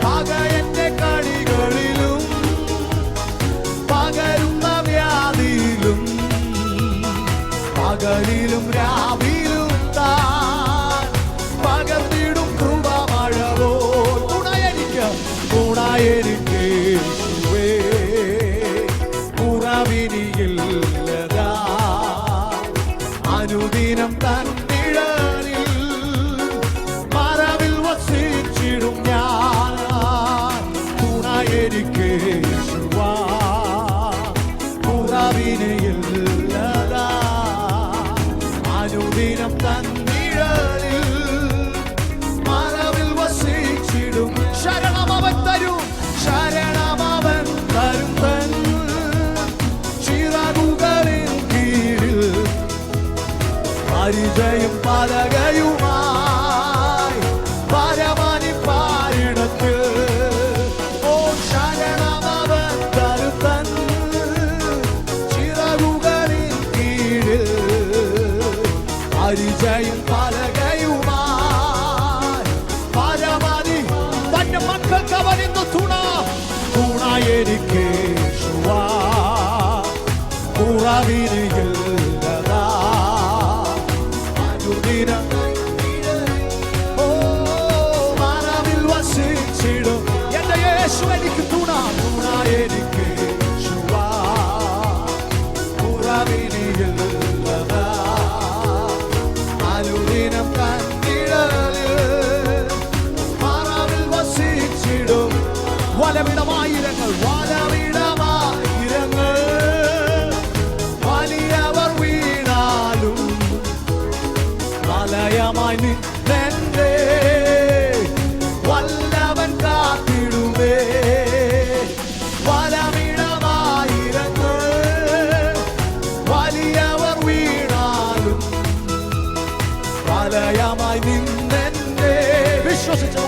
പകയന്റെ കളികളിലും പകരുന്ന വ്യാധിയിലും പകലിലും രാവിലും താൻ പകർന്നിടും കൃപമഴവോ. തുണയെനിക്ക് യേശുവേ, കുറവിനിയില്ലതാ. അനുദിനം തന്നിഴലിൽ മറവിൽ വസിച്ചിടും ഞാൻ. തുണയെനിക്ക് യേശുവാ, കുറവിനിയില്ലതാ. അനുദിനം തന്നിഴലിൽ മറവിൽ വസിച്ചിടും. ശരണമവൻ തരും, ശരണമവൻ തരും തൻ ചിറകുകളിൻ കീഴിൽ പരിചയം പലകയുമായി പരമനി പാരിടത്ത്. ഓ ശരണമവൻ തരും തൻ ചിറകുകളിൻ കീഴിൽ പരിചയം പലകയുമായി പരമനി. തന്റെ മക്കൾക്ക് അവനിന്ന് തുണ. തുണയെനിക്ക് യേശുവാ, കുറവിനിയില്ലതാ. അനുദിനം ഓ മറവിൽ വസിച്ചിടും എന്റെ യേശു എനിക്ക് തുണ. തുണയെനിക്ക് യേശുവാ, കുറവിനിയില്ലതാ. അനുദിനം തന്നിഴലിൽ മറവിൽ വസിച്ചിടും. വലവിടമായിരങ്ങൾ വലവിടമായിരങ്ങൾ വലിയവർ വീണാലും വലയമായി നിന്നെ വല്ലവൻ കാത്തിടുമേ. വലവിടമായിരങ്ങൾ വലിയവർ വീണാലും വലയമായി നിന്നെ. വിശ്വസിച്ചോ